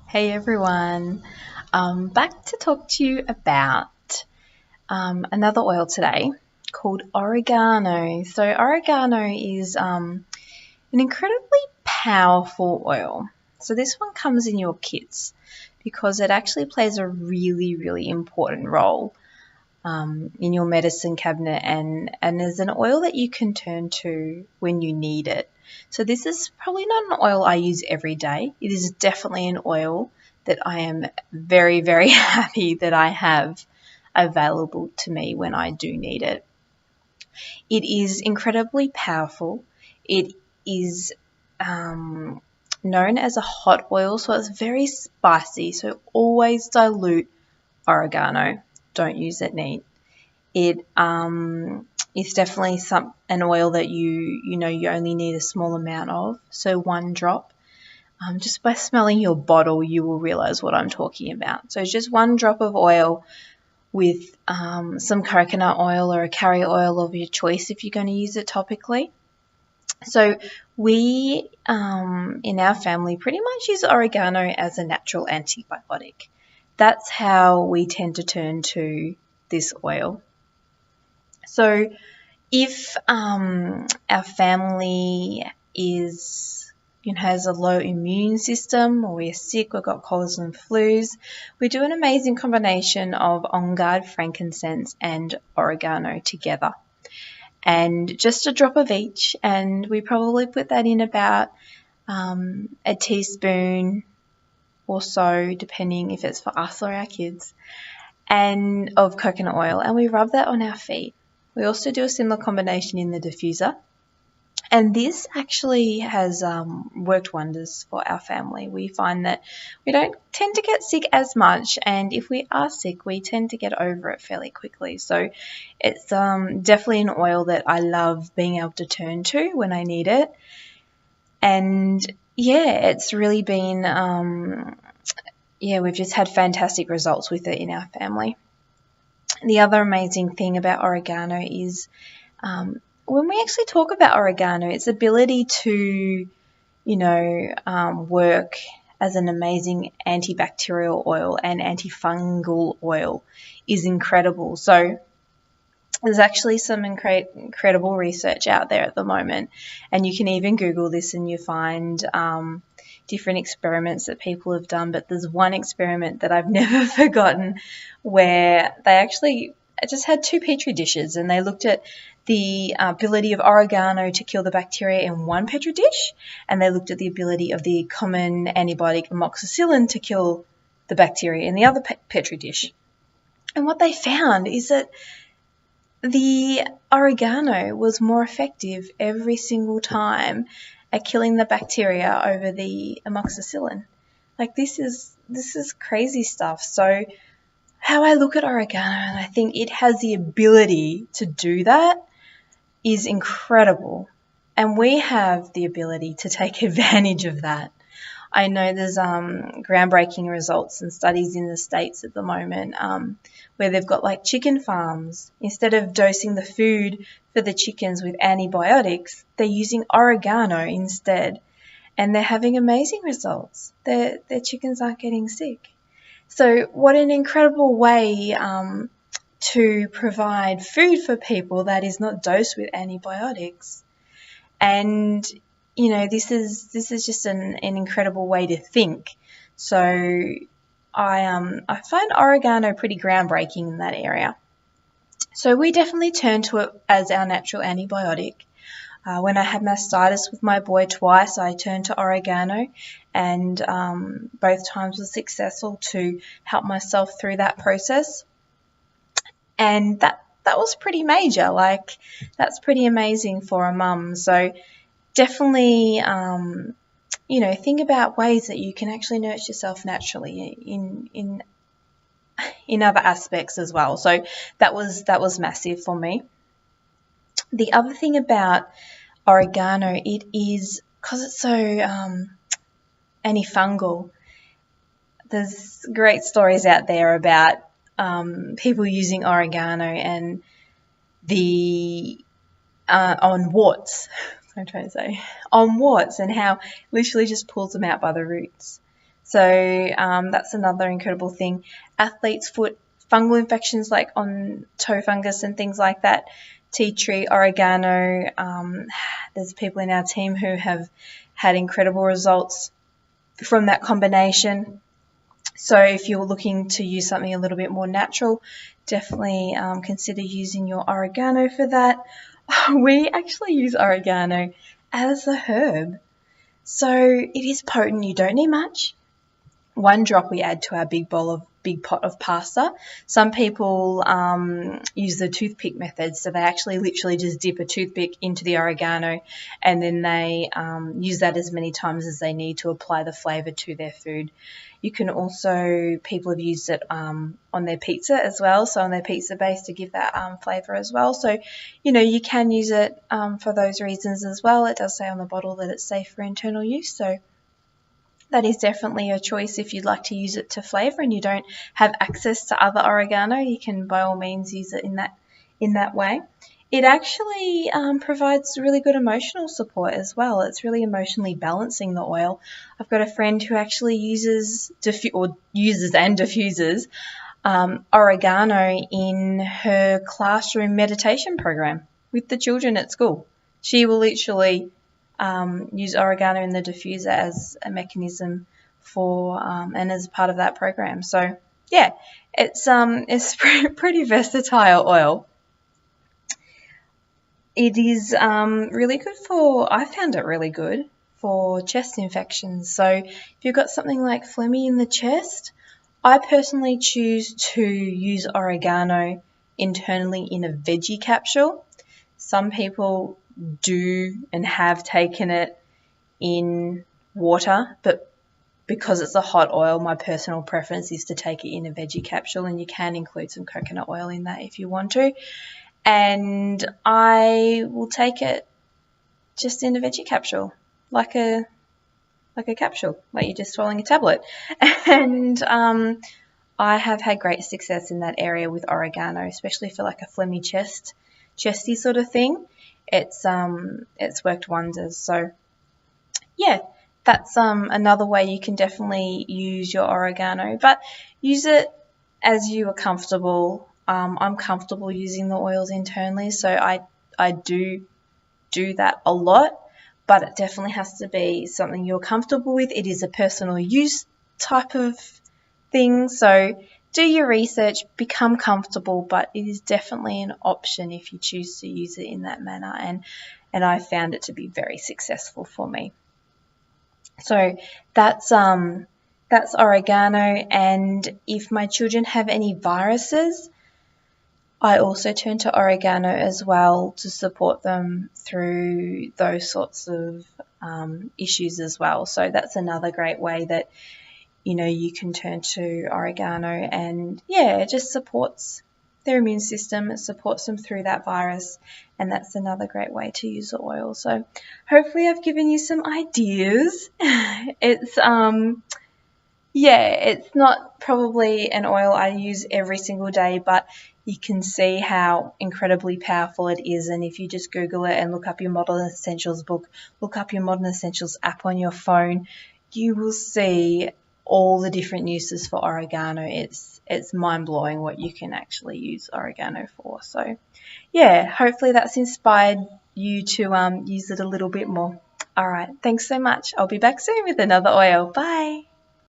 Hey everyone, back to talk to you about another oil today called oregano. So, oregano is an incredibly powerful oil. So, this one comes in your kits because it actually plays a really, really important role in your medicine cabinet and is an oil that you can turn to when you need it. So this is probably not an oil I use every day. It is definitely an oil that I am very, very happy that I have available to me when I do need it. It is incredibly powerful. It is known as a hot oil, so it's very spicy. So always dilute oregano. Don't use it neat. It is definitely an oil that you only need a small amount of, so one drop. Just by smelling your bottle, you will realize what I'm talking about. So just one drop of oil with some coconut oil or a carrier oil of your choice if you're going to use it topically. So we in our family pretty much use oregano as a natural antibiotic. That's how we tend to turn to this oil. So if our family has a low immune system, or we're sick, we've got colds and flus, we do an amazing combination of on guard, frankincense, and oregano together. And just a drop of each, and we probably put that in about a teaspoon or so, depending if it's for us or our kids, and of coconut oil, and we rub that on our feet. We also do a similar combination in the diffuser. And this actually has worked wonders for our family. We find that we don't tend to get sick as much, and if we are sick, we tend to get over it fairly quickly. So it's definitely an oil that I love being able to turn to when I need it. And yeah, it's really been, we've just had fantastic results with it in our family. The other amazing thing about oregano is when we actually talk about oregano, its ability to, work as an amazing antibacterial oil and antifungal oil is incredible. So there's actually some incredible research out there at the moment, and you can even Google this and you find different experiments that people have done. But there's one experiment that I've never forgotten where they actually just had two petri dishes and they looked at the ability of oregano to kill the bacteria in one petri dish, and they looked at the ability of the common antibiotic amoxicillin to kill the bacteria in the other petri dish. And what they found is that the oregano was more effective every single time at killing the bacteria over the amoxicillin. Like this is crazy stuff. So how I look at oregano and I think it has the ability to do that is incredible. And we have the ability to take advantage of that. I know there's groundbreaking results and studies in the States at the moment where they've got like chicken farms. Instead of dosing the food for the chickens with antibiotics, they're using oregano instead. And they're having amazing results. Their chickens aren't getting sick. So what an incredible way to provide food for people that is not dosed with antibiotics. And this is just an incredible way to think. So I find oregano pretty groundbreaking in that area. So we definitely turn to it as our natural antibiotic. When I had mastitis with my boy twice, I turned to oregano, and both times was successful to help myself through that process. And that was pretty major. Like, that's pretty amazing for a mum. So definitely, think about ways that you can actually nurture yourself naturally in other aspects as well. So that was massive for me. The other thing about oregano, it is because it's so antifungal. There's great stories out there about people using oregano and the on warts. I'm trying to say on warts, and how literally just pulls them out by the roots. So that's another incredible thing. Athlete's foot, fungal infections like on toe fungus and things like that. Tea tree, oregano. There's people in our team who have had incredible results from that combination. So if you're looking to use something a little bit more natural, definitely consider using your oregano for that. We actually use oregano as a herb. So it is potent. You don't need much. One drop we add to our big pot of pasta. Some people use the toothpick method, so they actually literally just dip a toothpick into the oregano, and then they use that as many times as they need to apply the flavour to their food. You can also, people have used it on their pizza as well, so on their pizza base to give that flavour as well. So, you can use it for those reasons as well. It does say on the bottle that it's safe for internal use, so that is definitely a choice. If you'd like to use it to flavour and you don't have access to other oregano, you can by all means use it in that way. It actually provides really good emotional support as well. It's really emotionally balancing the oil. I've got a friend who actually uses and diffuses oregano in her classroom meditation program with the children at school. She will literally use oregano in the diffuser as a mechanism for and as part of that program. So yeah, it's pretty versatile oil. It is really good I found it really good for chest infections. So if you've got something like phlegmy in the chest, I personally choose to use oregano internally in a veggie capsule. Some people do and have taken it in water, but because it's a hot oil, my personal preference is to take it in a veggie capsule, and you can include some coconut oil in that if you want to. And I will take it just in a veggie capsule, like a capsule, like you're just swallowing a tablet. And I have had great success in that area with oregano, especially for like a phlegmy chesty sort of thing. It's worked wonders. So yeah, that's another way you can definitely use your oregano, but use it as you are comfortable. I'm comfortable using the oils internally, so I do that a lot, but it definitely has to be something you're comfortable with. It is a personal use type of thing, so do your research, become comfortable, but it is definitely an option if you choose to use it in that manner, and I found it to be very successful for me. So that's oregano, and if my children have any viruses, I also turn to oregano as well to support them through those sorts of issues as well. So that's another great way that you can turn to oregano, and yeah, it just supports their immune system. It supports them through that virus, and that's another great way to use the oil. So hopefully I've given you some ideas. It's it's not probably an oil I use every single day, but you can see how incredibly powerful it is. And if you just Google it and look up your Modern Essentials book, look up your Modern Essentials app on your phone, you will see all the different uses for oregano. It's mind-blowing what you can actually use oregano for. So yeah, hopefully that's inspired you to use it a little bit more. All right, thanks so much. I'll be back soon with another oil. Bye.